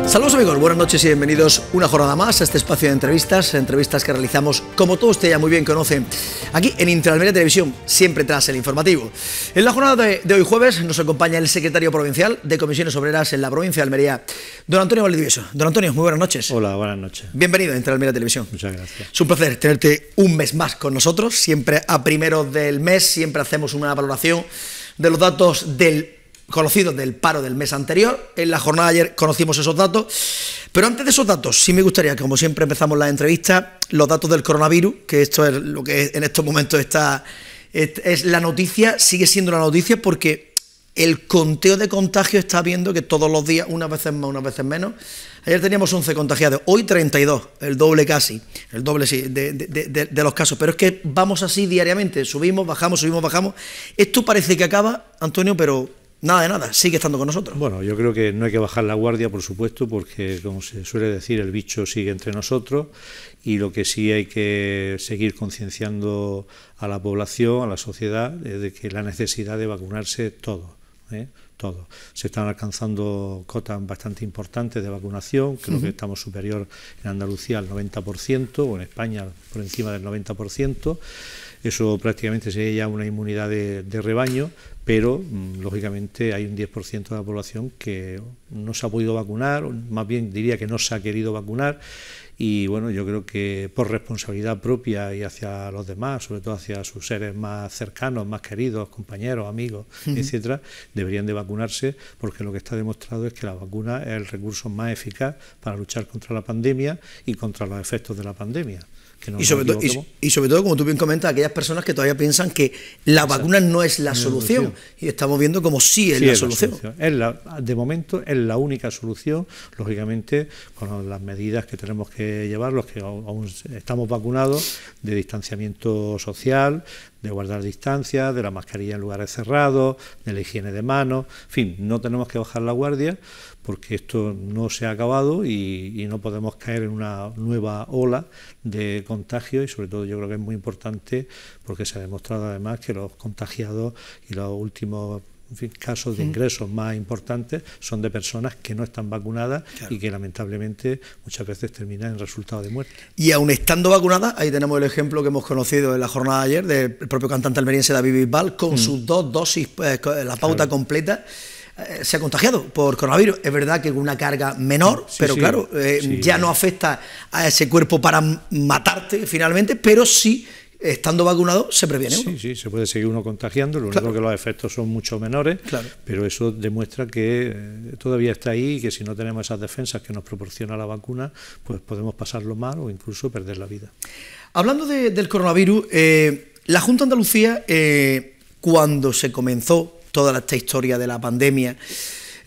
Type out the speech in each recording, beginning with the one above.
Saludos amigos, buenas noches y bienvenidos una jornada más a este espacio de entrevistas que realizamos, como todos ustedes ya muy bien conocen, aquí en Interalmería Televisión, siempre tras el informativo. En la jornada de hoy jueves nos acompaña el secretario provincial de Comisiones Obreras en la provincia de Almería, don Antonio Valdivieso. Don Antonio, muy buenas noches. Hola, buenas noches. Bienvenido a Interalmería Televisión. Muchas gracias. Es un placer tenerte un mes más con nosotros, siempre a primeros del mes, siempre hacemos una valoración de los datos conocidos del paro del mes anterior. En la jornada de ayer conocimos esos datos, pero antes de esos datos sí me gustaría que, como siempre empezamos la entrevista, los datos del coronavirus, que esto es lo que en estos momentos es la noticia, sigue siendo la noticia porque el conteo de contagios está viendo que todos los días, unas veces más, unas veces menos. Ayer teníamos 11 contagiados, hoy 32, el doble casi, el doble sí, de los casos, pero es que vamos así diariamente, subimos, bajamos. Esto parece que acaba, Antonio, pero nada de nada, sigue estando con nosotros. Bueno, yo creo que no hay que bajar la guardia, por supuesto, porque, como se suele decir, el bicho sigue entre nosotros, y lo que sí hay que seguir concienciando a la población, a la sociedad, de que la necesidad de vacunarse todos. Todo. Se están alcanzando cotas bastante importantes de vacunación, creo que estamos superior en Andalucía al 90%, o en España por encima del 90%, eso prácticamente sería ya una inmunidad de rebaño, pero lógicamente hay un 10% de la población que no se ha podido vacunar, más bien diría que no se ha querido vacunar. Y bueno, yo creo que por responsabilidad propia y hacia los demás, sobre todo hacia sus seres más cercanos, más queridos, compañeros, amigos, etcétera, deberían de vacunarse, porque lo que está demostrado es que la vacuna es el recurso más eficaz para luchar contra la pandemia y contra los efectos de la pandemia. Y sobre todo, como tú bien comentas, aquellas personas que todavía piensan que la vacuna no es la solución, y estamos viendo como sí es la solución. De momento es la única solución, lógicamente con las medidas que tenemos que llevar, los que aún estamos vacunados, de distanciamiento social, de guardar distancia, de la mascarilla en lugares cerrados, de la higiene de manos, en fin, no tenemos que bajar la guardia, porque esto no se ha acabado y no podemos caer en una nueva ola de contagio, y sobre todo yo creo que es muy importante porque se ha demostrado además que los contagiados y los últimos casos de ingresos más importantes son de personas que no están vacunadas, claro, y que lamentablemente muchas veces terminan en resultado de muerte. Y aún estando vacunadas, ahí tenemos el ejemplo que hemos conocido en la jornada de ayer del propio cantante almeriense David Bisbal, con sus 2 dosis, la pauta completa. Se ha contagiado por coronavirus. Es verdad que con una carga menor, pero claro, ya no afecta a ese cuerpo para matarte finalmente, pero sí, estando vacunado, se previene uno. Sí, se puede seguir uno contagiando, lo único que los efectos son mucho menores, pero eso demuestra que todavía está ahí, y que si no tenemos esas defensas que nos proporciona la vacuna, pues podemos pasarlo mal o incluso perder la vida. Hablando del coronavirus, la Junta de Andalucía, cuando se comenzó toda esta historia de la pandemia,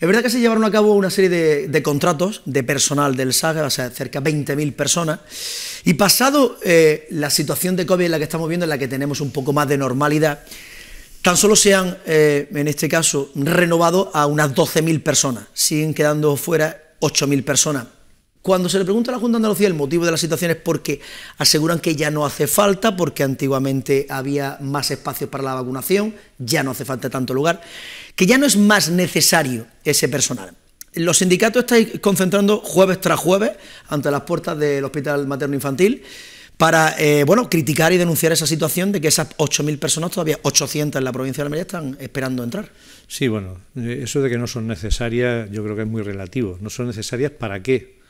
es verdad que se llevaron a cabo una serie de contratos de personal del SAG, o sea, cerca de 20.000 personas, y pasado la situación de COVID en la que estamos viendo, en la que tenemos un poco más de normalidad, tan solo se han, en este caso, renovado a unas 12.000 personas, siguen quedando fuera 8.000 personas. Cuando se le pregunta a la Junta de Andalucía el motivo de la situación es porque aseguran que ya no hace falta, porque antiguamente había más espacios para la vacunación, ya no hace falta tanto lugar, que ya no es más necesario ese personal. Los sindicatos estáis concentrando jueves tras jueves ante las puertas del Hospital Materno Infantil para criticar y denunciar esa situación de que esas 8.000 personas, todavía 800 en la provincia de Almería, están esperando entrar. Sí, bueno, eso de que no son necesarias yo creo que es muy relativo. ¿No son necesarias para qué?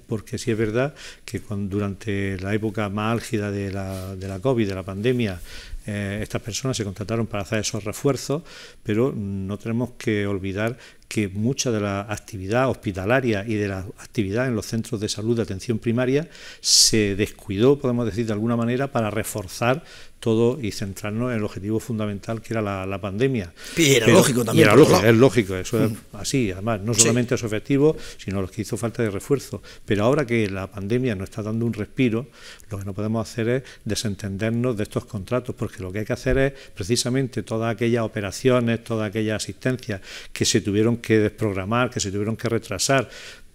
Porque sí es verdad que durante la época más álgida de la COVID, de la pandemia, estas personas se contrataron para hacer esos refuerzos, pero no tenemos que olvidar que mucha de la actividad hospitalaria y de la actividad en los centros de salud de atención primaria se descuidó, podemos decir de alguna manera, para reforzar todo y centrarnos en el objetivo fundamental que era la pandemia. Y era lógico también. Es lógico, eso es así, además, no solamente es efectivo, sino los que hizo falta de refuerzo. Pero ahora que la pandemia nos está dando un respiro, lo que no podemos hacer es desentendernos de estos contratos, porque lo que hay que hacer es precisamente todas aquellas operaciones, toda aquella asistencia que se tuvieron que desprogramar, que se tuvieron que retrasar,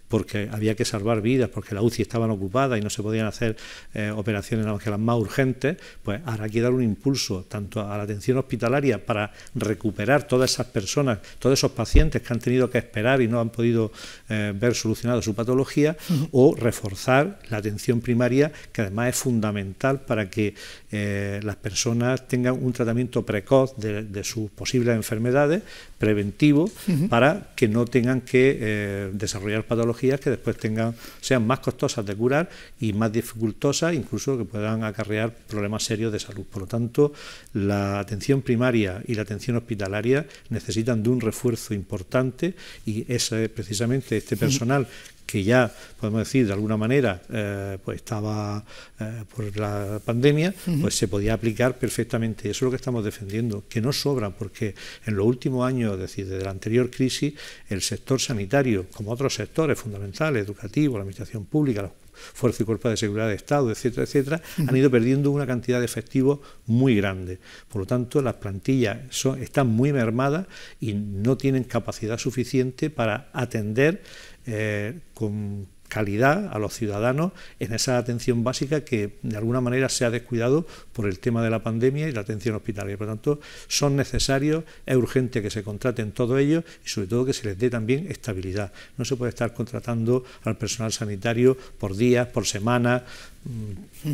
porque había que salvar vidas, porque las UCI estaban ocupadas y no se podían hacer operaciones aunque las más urgentes, pues ahora hay que dar un impulso tanto a la atención hospitalaria para recuperar todas esas personas, todos esos pacientes que han tenido que esperar y no han podido ver solucionada su patología, o reforzar la atención primaria, que además es fundamental para que las personas tengan un tratamiento precoz de sus posibles enfermedades, preventivo, para que no tengan que desarrollar patologías que después sean más costosas de curar y más dificultosas, incluso que puedan acarrear problemas serios de salud. Por lo tanto, la atención primaria y la atención hospitalaria necesitan de un refuerzo importante, y precisamente este personal que ya, podemos decir, de alguna manera, pues estaba por la pandemia, pues se podía aplicar perfectamente. Eso es lo que estamos defendiendo, que no sobran, porque en los últimos años, es decir, desde la anterior crisis, el sector sanitario, como otros sectores fundamentales, educativos, la administración pública, los Fuerzas y Cuerpos de Seguridad de Estado, etcétera, etcétera, han ido perdiendo una cantidad de efectivos muy grande. Por lo tanto, las plantillas están muy mermadas y no tienen capacidad suficiente para atender con calidad a los ciudadanos en esa atención básica que de alguna manera se ha descuidado por el tema de la pandemia y la atención hospitalaria. Por lo tanto, son necesarios, es urgente que se contraten todos ellos y sobre todo que se les dé también estabilidad. No se puede estar contratando al personal sanitario por días, por semanas,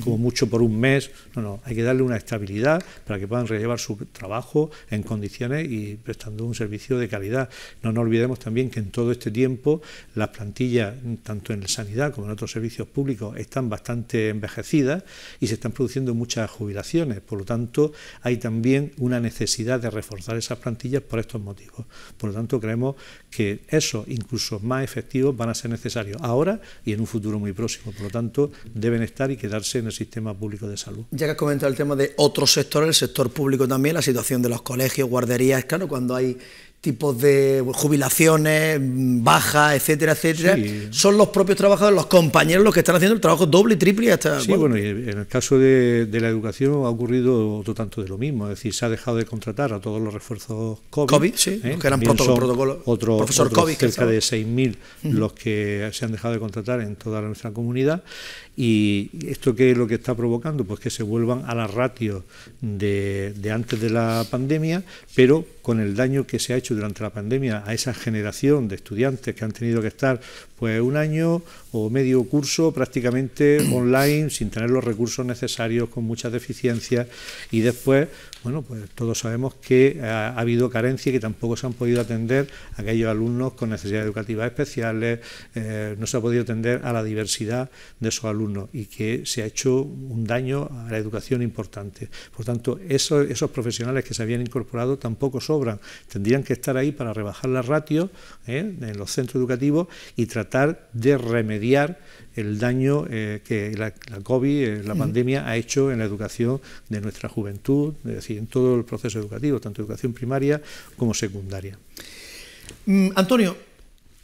como mucho por un mes. No, hay que darle una estabilidad para que puedan llevar su trabajo en condiciones y prestando un servicio de calidad. No nos olvidemos también que en todo este tiempo las plantillas, tanto en sanidad como en otros servicios públicos, están bastante envejecidas y se están produciendo muchas jubilaciones. Por lo tanto, hay también una necesidad de reforzar esas plantillas por estos motivos. Por lo tanto, creemos que esos, incluso más efectivos, van a ser necesarios ahora y en un futuro muy próximo. Por lo tanto, deben estar y quedarse en el sistema público de salud. Ya que has comentado el tema de otros sectores, el sector público también, la situación de los colegios, guarderías, claro, cuando hay tipos de jubilaciones, bajas, etcétera, etcétera, sí, son los propios trabajadores, los compañeros, los que están haciendo el trabajo doble y triple hasta... Sí, bueno, y en el caso de la educación ha ocurrido otro tanto de lo mismo, es decir, se ha dejado de contratar a todos los refuerzos COVID, sí, los que eran protocolos, profesor COVID, cerca de 6.000 los que se han dejado de contratar en toda nuestra comunidad. ¿Y esto qué es lo que está provocando? Pues que se vuelvan a las ratios de antes de la pandemia, pero con el daño que se ha hecho durante la pandemia a esa generación de estudiantes que han tenido que estar pues un año o medio curso prácticamente online, sin tener los recursos necesarios, con muchas deficiencias, y después, bueno, pues todos sabemos que ha habido carencia y que tampoco se han podido atender a aquellos alumnos con necesidades educativas especiales, no se ha podido atender a la diversidad de esos alumnos y que se ha hecho un daño a la educación importante. Por tanto, esos profesionales que se habían incorporado tampoco sobran, tendrían que estar ahí para rebajar las ratios en los centros educativos y tratar de remediar el daño que la COVID, la pandemia, ha hecho en la educación de nuestra juventud, es decir, en todo el proceso educativo, tanto educación primaria como secundaria. Antonio,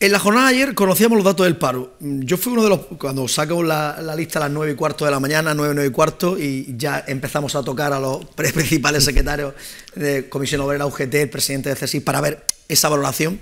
en la jornada de ayer conocíamos los datos del paro. Yo fui uno de los, cuando saco la lista a las 9:15 de la mañana, 9:15, y ya empezamos a tocar a los principales secretarios de Comisión Obrera, UGT, el presidente de CSIC, para ver esa valoración.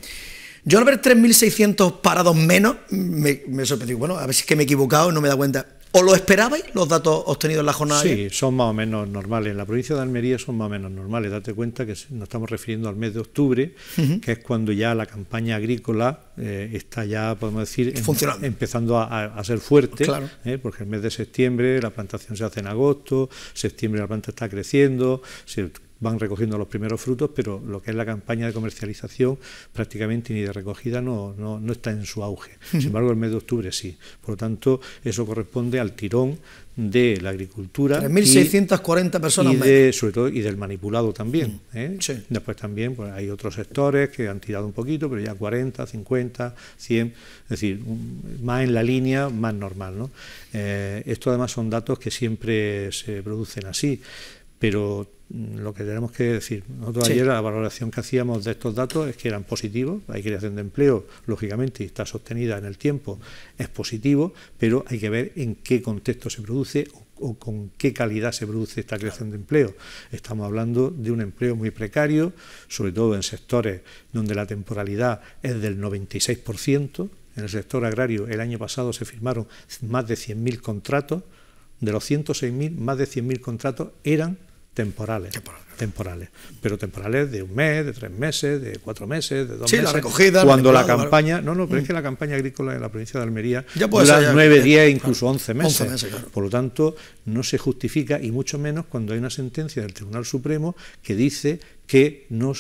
Yo al ver 3.600 parados menos, me sorprendí. Bueno, a ver si es que me he equivocado y no me he dado cuenta. ¿O lo esperabais, los datos obtenidos en la jornada de ayer? Sí, son más o menos normales. En la provincia de Almería son más o menos normales. Date cuenta que nos estamos refiriendo al mes de octubre, que es cuando ya la campaña agrícola está ya, podemos decir, empezando a ser fuerte, claro. Porque el mes de septiembre la plantación se hace en agosto, septiembre la planta está creciendo, se van recogiendo los primeros frutos, pero lo que es la campaña de comercialización prácticamente ni de recogida no está en su auge. Sin embargo, el mes de octubre sí. Por lo tanto, eso corresponde al tirón de la agricultura. 3.640 personas menos. Sobre todo, y del manipulado también. Sí. Después también pues, hay otros sectores que han tirado un poquito, pero ya 40, 50, 100, es decir, más en la línea, más normal, ¿no? Esto además son datos que siempre se producen así, pero lo que tenemos que decir, nosotros ayer la valoración que hacíamos de estos datos es que eran positivos, hay creación de empleo, lógicamente, y está sostenida en el tiempo, es positivo, pero hay que ver en qué contexto se produce o con qué calidad se produce esta creación de empleo. Estamos hablando de un empleo muy precario, sobre todo en sectores donde la temporalidad es del 96%, en el sector agrario el año pasado se firmaron más de 100.000 contratos, de los 106.000, más de 100.000 contratos eran temporales, pero temporales de un mes, de 3 meses, de 4 meses, de 2 meses. La recogida, cuando la campaña, pero es que la campaña agrícola en la provincia de Almería dura 9, 10, incluso 11 meses. 11 meses, claro. Por lo tanto, no se justifica, y mucho menos cuando hay una sentencia del Tribunal Supremo que dice que no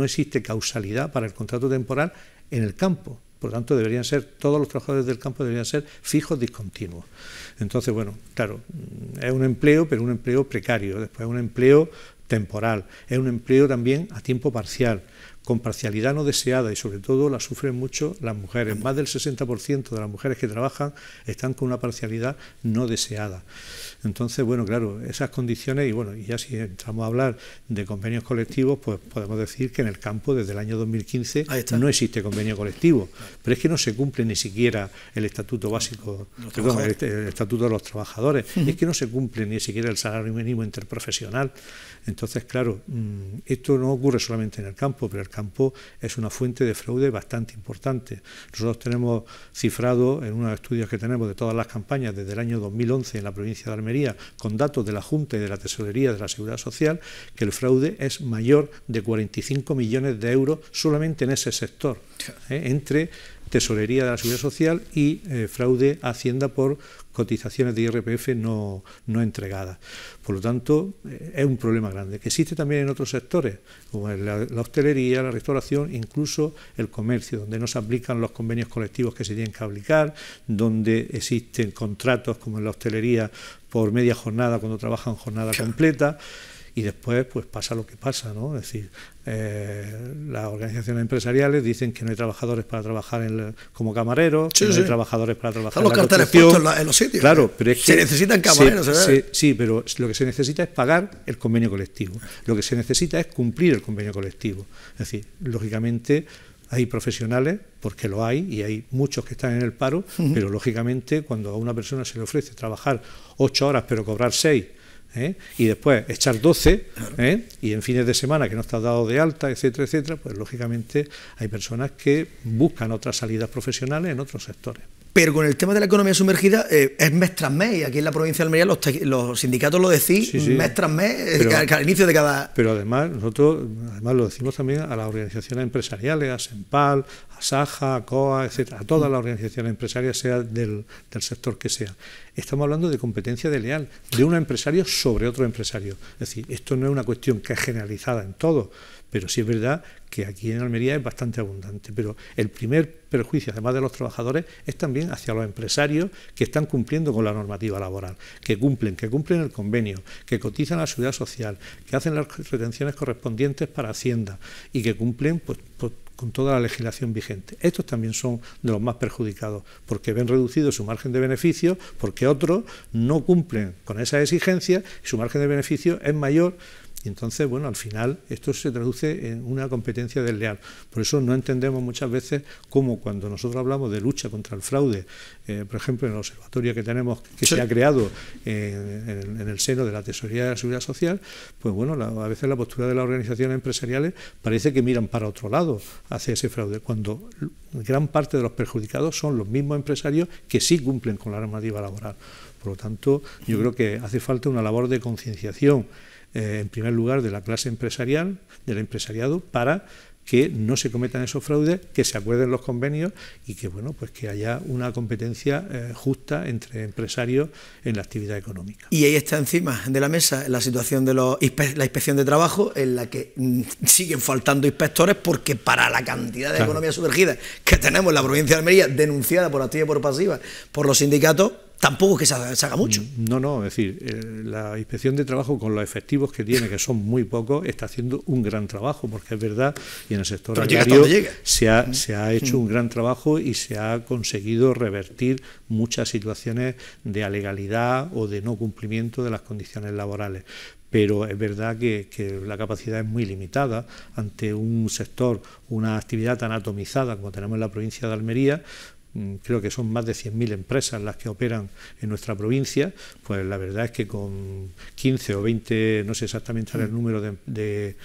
existe causalidad para el contrato temporal en el campo. Por lo tanto, deberían ser, todos los trabajadores del campo deberían ser fijos discontinuos. Entonces, bueno, claro, es un empleo, pero un empleo precario, después es un empleo temporal, es un empleo también a tiempo parcial, con parcialidad no deseada, y sobre todo la sufren mucho las mujeres. Más del 60% de las mujeres que trabajan están con una parcialidad no deseada. Entonces, bueno, claro, esas condiciones, y ya si entramos a hablar de convenios colectivos, pues podemos decir que en el campo desde el año 2015 no existe convenio colectivo, pero es que no se cumple ni siquiera el Estatuto Básico, el Estatuto de los Trabajadores, es que no se cumple ni siquiera el salario mínimo interprofesional. Entonces, claro, esto no ocurre solamente en el campo, pero el campo es una fuente de fraude bastante importante. Nosotros tenemos cifrado en unos estudios que tenemos de todas las campañas desde el año 2011 en la provincia de Almería, con datos de la Junta y de la Tesorería de la Seguridad Social, que el fraude es mayor de 45 millones de euros solamente en ese sector, entre Tesorería de la Seguridad Social y fraude a Hacienda por cotizaciones de IRPF no entregadas. Por lo tanto, es un problema grande, que existe también en otros sectores, como en la hostelería, la restauración, incluso el comercio, donde no se aplican los convenios colectivos que se tienen que aplicar, donde existen contratos, como en la hostelería, por media jornada cuando trabajan jornada completa. Y después pues pasa lo que pasa, ¿no? Es decir, las organizaciones empresariales dicen que no hay trabajadores para trabajar como camareros, que no hay trabajadores para trabajar en la construcción. Están los carteles puestos en los sitios. Claro, pero es que se necesitan camareros. Sí, pero lo que se necesita es pagar el convenio colectivo. Lo que se necesita es cumplir el convenio colectivo. Es decir, lógicamente hay profesionales, porque lo hay, y hay muchos que están en el paro, pero lógicamente cuando a una persona se le ofrece trabajar 8 horas pero cobrar 6, y después echar 12, y en fines de semana que no estás dado de alta, etcétera, etcétera, pues lógicamente hay personas que buscan otras salidas profesionales en otros sectores. Pero con el tema de la economía sumergida es mes tras mes, y aquí en la provincia de Almería los sindicatos lo decís mes tras mes, al inicio de cada... Pero además nosotros lo decimos también a las organizaciones empresariales, a SEMPAL, a SAJA, a COA, etcétera, a todas las organizaciones empresariales, sea del sector que sea. Estamos hablando de competencia desleal, de un empresario sobre otro empresario. Es decir, esto no es una cuestión que es generalizada en todo, pero sí es verdad que aquí en Almería es bastante abundante. Pero el primer perjuicio, además de los trabajadores, es también hacia los empresarios que están cumpliendo con la normativa laboral, que cumplen el convenio, que cotizan a la Seguridad Social, que hacen las retenciones correspondientes para Hacienda y que cumplen con toda la legislación vigente. Estos también son de los más perjudicados, porque ven reducido su margen de beneficio, porque otros no cumplen con esas exigencias y su margen de beneficio es mayor. Y entonces, bueno, al final esto se traduce en una competencia desleal. Por eso no entendemos muchas veces cómo cuando nosotros hablamos de lucha contra el fraude, por ejemplo, en el observatorio que tenemos, que se ha creado en el seno de la Tesorería de la Seguridad Social, pues bueno, a veces la postura de las organizaciones empresariales parece que miran para otro lado hacia ese fraude, cuando gran parte de los perjudicados son los mismos empresarios que sí cumplen con la normativa laboral. Por lo tanto, yo creo que hace falta una labor de concienciación, en primer lugar, de la clase empresarial, del empresariado, para que no se cometan esos fraudes, que se acuerden los convenios y que, bueno, pues que haya una competencia justa entre empresarios en la actividad económica. Y ahí está encima de la mesa la situación de la inspección de trabajo, en la que siguen faltando inspectores, porque para la cantidad de economía sumergida que tenemos en la provincia de Almería, denunciada por activa y por pasiva por los sindicatos, tampoco es que se haga mucho. No, es decir, la inspección de trabajo, con los efectivos que tiene, que son muy pocos, está haciendo un gran trabajo, porque es verdad, y en el sector agrario se ha hecho un gran trabajo y se ha conseguido revertir muchas situaciones de alegalidad o de no cumplimiento de las condiciones laborales. Pero es verdad que la capacidad es muy limitada ante un sector, una actividad tan atomizada como tenemos en la provincia de Almería. creo que son más de 100.000 empresas las que operan en nuestra provincia, pues la verdad es que con 15 o 20, no sé exactamente el número de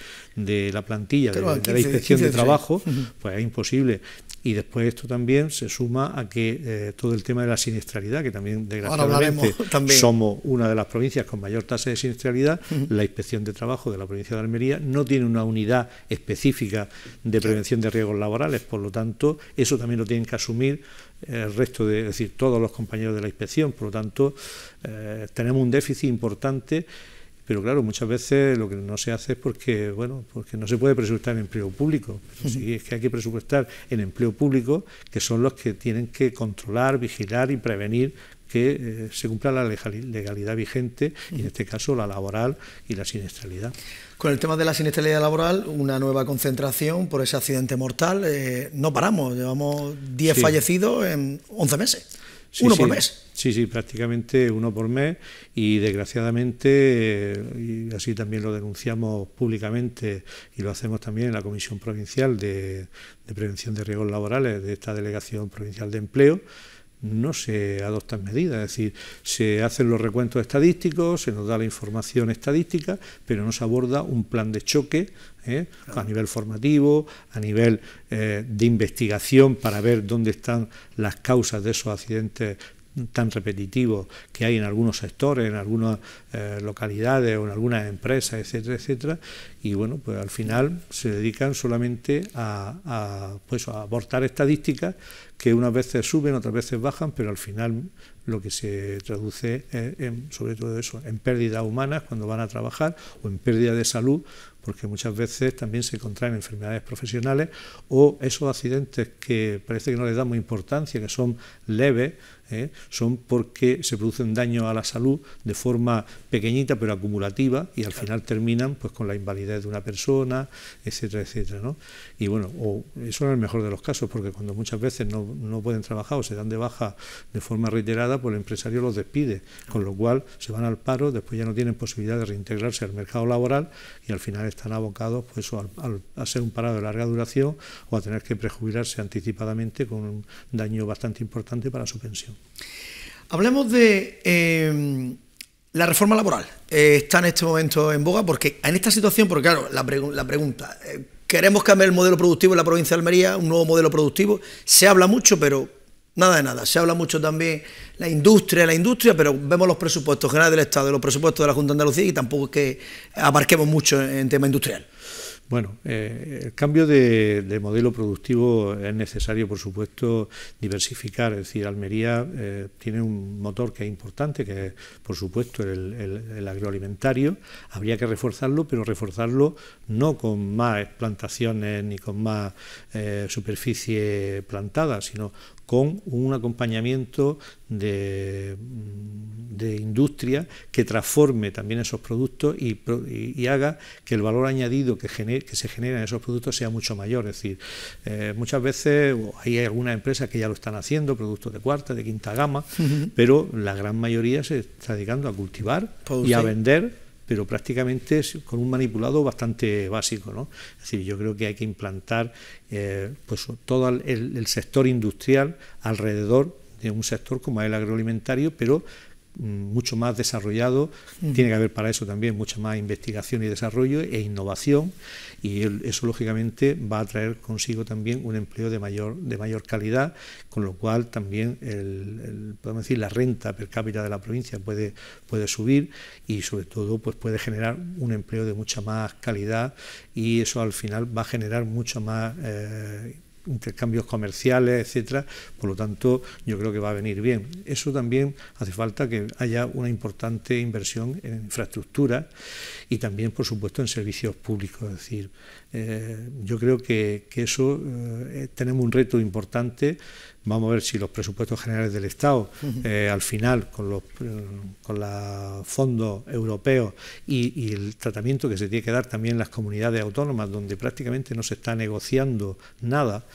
la plantilla de la inspección de trabajo, pues es imposible. Y después esto también se suma a que todo el tema de la siniestralidad, que también desgraciadamente somos una de las provincias con mayor tasa de siniestralidad. La Inspección de Trabajo de la provincia de Almería no tiene una unidad específica de prevención de riesgos laborales, por lo tanto eso también lo tienen que asumir el resto es decir, todos los compañeros de la inspección. Por lo tanto, tenemos un déficit importante. Pero claro, muchas veces lo que no se hace es porque no se puede presupuestar en empleo público. Pero sí es que hay que presupuestar en empleo público, que son los que tienen que controlar, vigilar y prevenir que se cumpla la legalidad vigente, y en este caso la laboral y la siniestralidad. Con el tema de la siniestralidad laboral, una nueva concentración por ese accidente mortal. No paramos, llevamos 10 fallecidos en 11 meses. Uno por mes. Sí, prácticamente uno por mes, y desgraciadamente, y así también lo denunciamos públicamente y lo hacemos también en la Comisión Provincial de Prevención de Riesgos Laborales de esta Delegación Provincial de Empleo, no se adoptan medidas. Es decir, se hacen los recuentos estadísticos, se nos da la información estadística, pero no se aborda un plan de choque a nivel formativo, a nivel de investigación, para ver dónde están las causas de esos accidentes tan repetitivos que hay en algunos sectores, en algunas localidades o en algunas empresas, etcétera, etcétera. Y bueno, pues al final se dedican solamente a aportar estadísticas que unas veces suben, otras veces bajan, pero al final lo que se traduce es sobre todo eso, en pérdidas humanas cuando van a trabajar, o en pérdida de salud, porque muchas veces también se contraen enfermedades profesionales, o esos accidentes que parece que no les damos importancia, que son leves, son porque se producen daños a la salud de forma pequeñita pero acumulativa, y al final terminan pues con la invalidez de una persona, etcétera, etcétera, ¿no? Y bueno, eso en el mejor de los casos, porque cuando muchas veces no pueden trabajar o se dan de baja de forma reiterada, pues el empresario los despide, con lo cual se van al paro, después ya no tienen posibilidad de reintegrarse al mercado laboral, y al final están abocados pues a ser un parado de larga duración, o a tener que prejubilarse anticipadamente con un daño bastante importante para su pensión. Hablemos de la reforma laboral. Está en este momento en boga, porque en esta situación, porque claro, la pregunta, queremos cambiar el modelo productivo en la provincia de Almería, un nuevo modelo productivo. Se habla mucho, pero nada de nada. Se habla mucho también la industria, pero vemos los presupuestos generales del Estado y los presupuestos de la Junta de Andalucía, y tampoco es que abarquemos mucho en tema industrial. Bueno, el cambio de modelo productivo es necesario, por supuesto, diversificar. Es decir, Almería tiene un motor que es importante, que es, por supuesto, el agroalimentario. Habría que reforzarlo, pero reforzarlo no con más plantaciones ni con más superficie plantada, sino con un acompañamiento de industria que transforme también esos productos y haga que el valor añadido que se genera en esos productos sea mucho mayor. Es decir, muchas veces hay algunas empresas que ya lo están haciendo, productos de cuarta, de quinta gama, pero la gran mayoría se está dedicando a cultivar y a vender, pero prácticamente con un manipulado bastante básico, ¿no? Es decir, yo creo que hay que implantar pues todo el sector industrial alrededor de un sector como es el agroalimentario, pero mucho más desarrollado. Tiene que haber para eso también mucha más investigación y desarrollo e innovación, y eso lógicamente va a traer consigo también un empleo de mayor calidad, con lo cual también podemos decir, la renta per cápita de la provincia puede subir, y sobre todo pues puede generar un empleo de mucha más calidad, y eso al final va a generar mucho más intercambios comerciales, etcétera. Por lo tanto, yo creo que va a venir bien. Eso también hace falta que haya una importante inversión en infraestructura y también, por supuesto, en servicios públicos. Es decir, yo creo que eso tenemos un reto importante. Vamos a ver si los presupuestos generales del Estado, al final, con los fondos europeos y el tratamiento que se tiene que dar también en las comunidades autónomas, donde prácticamente no se está negociando nada,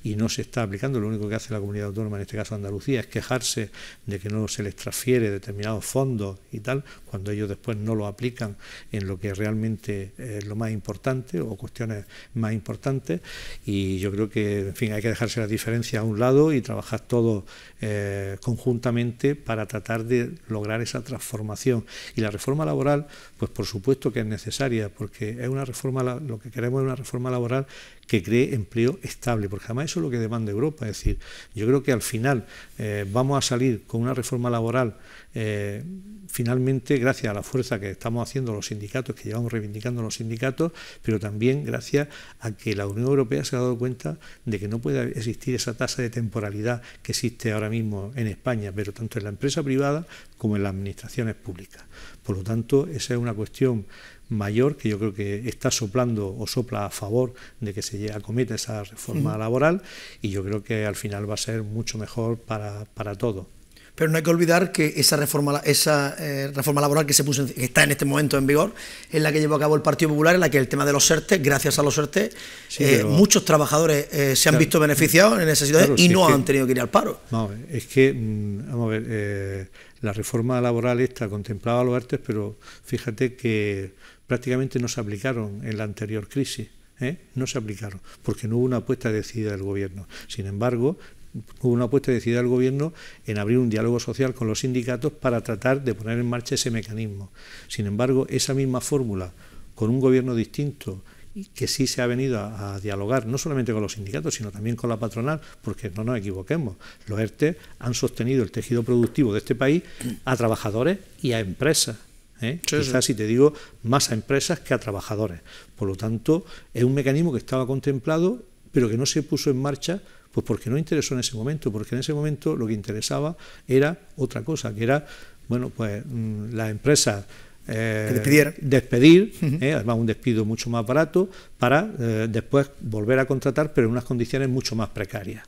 y no se está aplicando. Lo único que hace la comunidad autónoma, en este caso Andalucía, es quejarse de que no se les transfiere determinados fondos y tal, cuando ellos después no lo aplican en lo que realmente es lo más importante o cuestiones más importantes. Y yo creo que, en fin, hay que dejarse las diferencias a un lado y trabajar todos conjuntamente para tratar de lograr esa transformación. Y la reforma laboral, pues por supuesto que es necesaria, porque es una reforma, lo que queremos es una reforma laboral que cree empleo estable, porque además eso es lo que demanda Europa. Es decir, yo creo que al final vamos a salir con una reforma laboral finalmente gracias a la fuerza que estamos haciendo los sindicatos, que llevamos reivindicando los sindicatos, pero también gracias a que la Unión Europea se ha dado cuenta de que no puede existir esa tasa de temporalidad que existe ahora mismo en España, pero tanto en la empresa privada como en las administraciones públicas. Por lo tanto, esa es una cuestión mayor que yo creo que está soplando o sopla a favor de que se acometa esa reforma laboral, y yo creo que al final va a ser mucho mejor para todos. Pero no hay que olvidar que esa reforma laboral que que está en este momento en vigor, es la que llevó a cabo el Partido Popular, en la que el tema de los ERTE, gracias a los ERTE, muchos trabajadores se han visto beneficiados en esa situación, y no han tenido que ir al paro. Vamos a ver, la reforma laboral esta contemplaba los ERTE, pero fíjate que prácticamente no se aplicaron en la anterior crisis. No se aplicaron, porque no hubo una apuesta decidida del gobierno. Sin embargo, hubo una apuesta decidida del gobierno en abrir un diálogo social con los sindicatos para tratar de poner en marcha ese mecanismo. Sin embargo, esa misma fórmula, con un gobierno distinto, que sí se ha venido a dialogar, no solamente con los sindicatos, sino también con la patronal, porque no nos equivoquemos, los ERTE han sostenido el tejido productivo de este país a trabajadores y a empresas. Quizás, si te digo, más a empresas que a trabajadores. Por lo tanto, es un mecanismo que estaba contemplado, pero que no se puso en marcha, pues porque no interesó en ese momento, porque en ese momento lo que interesaba era otra cosa, que era, bueno, pues las empresas despedir, además un despido mucho más barato, para después volver a contratar, pero en unas condiciones mucho más precarias.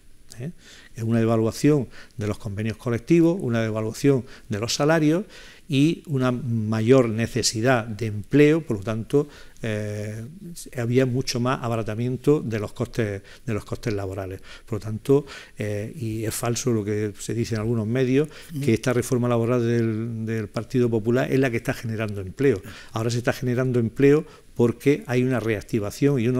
Es una devaluación de los convenios colectivos, una devaluación de los salarios y una mayor necesidad de empleo. Por lo tanto, había mucho más abaratamiento de los costes laborales. Por lo tanto, y es falso lo que se dice en algunos medios, que esta reforma laboral del Partido Popular es la que está generando empleo. Ahora se está generando empleo porque hay una reactivación y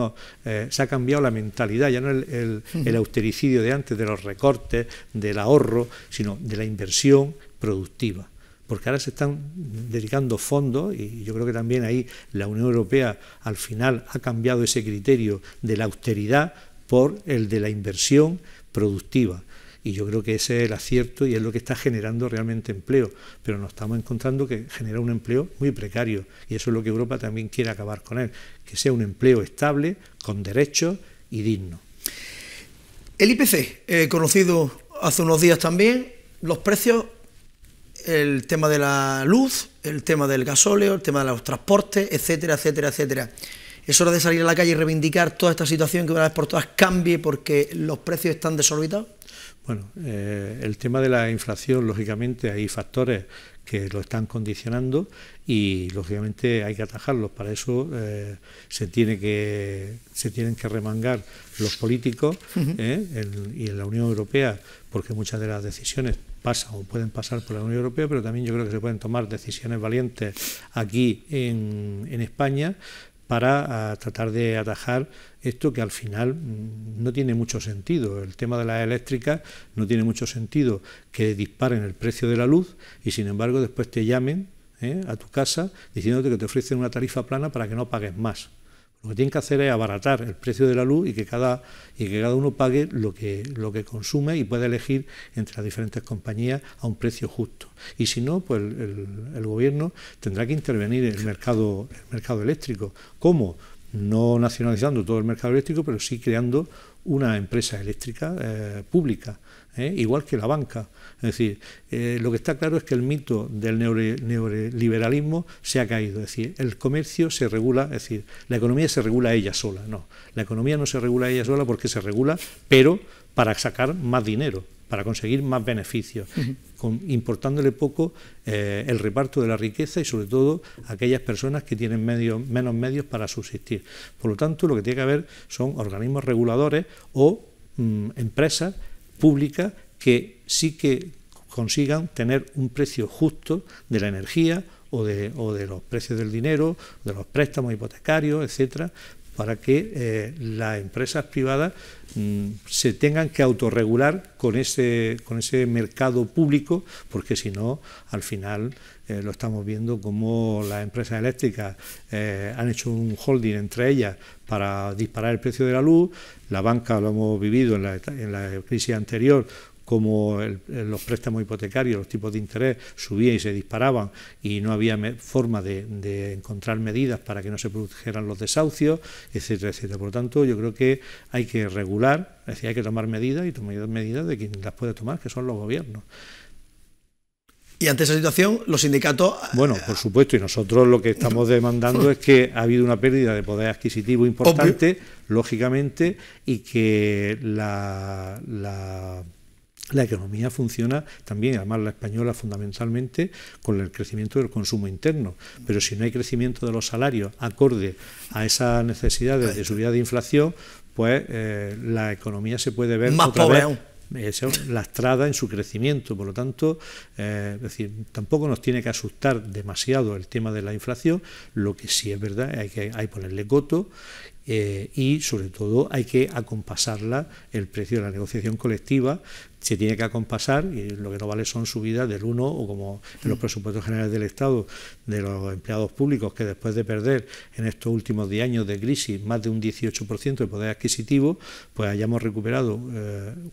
se ha cambiado la mentalidad, ya no el austericidio de antes, de los recortes, del ahorro, sino de la inversión productiva. Porque ahora se están dedicando fondos, y yo creo que también ahí la Unión Europea al final ha cambiado ese criterio de la austeridad por el de la inversión productiva. Y yo creo que ese es el acierto y es lo que está generando realmente empleo. Pero nos estamos encontrando que genera un empleo muy precario, y eso es lo que Europa también quiere acabar con él, que sea un empleo estable, con derechos y digno. El IPC, conocido hace unos días también, los precios, el tema de la luz, el tema del gasóleo, el tema de los transportes, etcétera, etcétera, etcétera. Es hora de salir a la calle y reivindicar toda esta situación, que una vez por todas cambie, porque los precios están desorbitados. Bueno, el tema de la inflación, lógicamente hay factores que lo están condicionando y lógicamente hay que atajarlos. Para eso se tienen que remangar los políticos y en la Unión Europea, porque muchas de las decisiones pasan o pueden pasar por la Unión Europea, pero también yo creo que se pueden tomar decisiones valientes aquí en España para tratar de atajar esto, que al final no tiene mucho sentido. El tema de las eléctricas no tiene mucho sentido que disparen el precio de la luz y sin embargo después te llamen a tu casa diciéndote que te ofrecen una tarifa plana para que no pagues más. Lo que tienen que hacer es abaratar el precio de la luz y que cada uno pague lo que consume y pueda elegir entre las diferentes compañías a un precio justo. Y si no, pues el gobierno tendrá que intervenir en el mercado eléctrico. ¿Cómo? No nacionalizando todo el mercado eléctrico, pero sí creando una empresa eléctrica pública, igual que la banca. Es decir, lo que está claro es que el mito del neoliberalismo se ha caído. Es decir, el comercio se regula, es decir, la economía se regula ella sola. No, la economía no se regula ella sola, porque se regula, pero para sacar más dinero, para conseguir más beneficios, importándole poco el reparto de la riqueza y sobre todo aquellas personas que tienen menos medios para subsistir. Por lo tanto, lo que tiene que haber son organismos reguladores o empresas públicas que sí que consigan tener un precio justo de la energía o de los precios del dinero, de los préstamos hipotecarios, etcétera, para que las empresas privadas se tengan que autorregular con ese mercado público, porque si no, al final lo estamos viendo como las empresas eléctricas han hecho un holding entre ellas para disparar el precio de la luz. La banca, lo hemos vivido en la crisis anterior, como los préstamos hipotecarios, los tipos de interés subían y se disparaban y no había forma de encontrar medidas para que no se produjeran los desahucios, etcétera, etcétera. Por lo tanto, yo creo que hay que regular, es decir, hay que tomar medidas y tomar medidas de quien las puede tomar, que son los gobiernos. Y ante esa situación, los sindicatos... Bueno, por supuesto, y nosotros lo que estamos demandando es que ha habido una pérdida de poder adquisitivo importante, lógicamente, y que la economía funciona también, además la española fundamentalmente, con el crecimiento del consumo interno. Pero si no hay crecimiento de los salarios acorde a esas necesidades de subida de inflación, pues la economía se puede ver más otra pobre vez lastrada en su crecimiento. Por lo tanto, es decir, tampoco nos tiene que asustar demasiado el tema de la inflación. Lo que sí es verdad es que hay que ponerle coto. Y sobre todo hay que acompasarla, el precio de la negociación colectiva se tiene que acompasar, y lo que no vale son subidas del 1, o como en los presupuestos generales del Estado, de los empleados públicos, que después de perder en estos últimos 10 años de crisis más de un 18% de poder adquisitivo, pues hayamos recuperado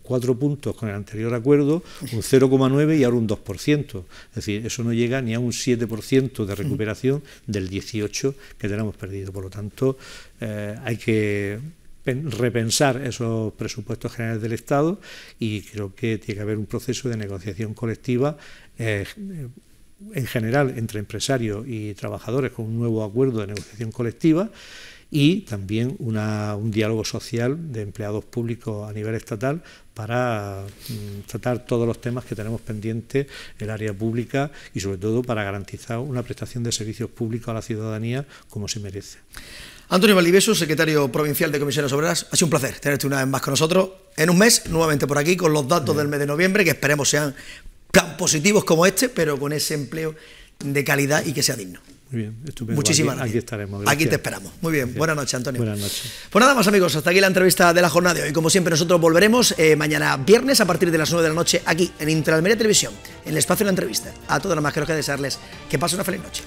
4 puntos con el anterior acuerdo, un 0,9 y ahora un 2%. Es decir, eso no llega ni a un 7% de recuperación del 18% que tenemos perdido. Por lo tanto, hay que repensar esos presupuestos generales del Estado, y creo que tiene que haber un proceso de negociación colectiva en general entre empresarios y trabajadores, con un nuevo acuerdo de negociación colectiva, y también un diálogo social de empleados públicos a nivel estatal para tratar todos los temas que tenemos pendientes en el área pública, y sobre todo para garantizar una prestación de servicios públicos a la ciudadanía como se merece. Antonio Valdivieso, secretario provincial de Comisiones Obreras, ha sido un placer tenerte una vez más con nosotros. En un mes, nuevamente por aquí, con los datos del mes de noviembre, que esperemos sean tan positivos como este, pero con ese empleo de calidad y que sea digno. Muy bien, estupendo. Muchísimas gracias. Aquí estaremos. Gracias. Aquí te esperamos. Muy bien. Gracias. Buenas noches, Antonio. Buenas noches. Pues nada más, amigos, hasta aquí la entrevista de la jornada de hoy. Como siempre, nosotros volveremos mañana viernes a partir de las 9 de la noche aquí en Interalmería Televisión, en el espacio de la entrevista. A todos los más, quiero desearles que pasen una feliz noche.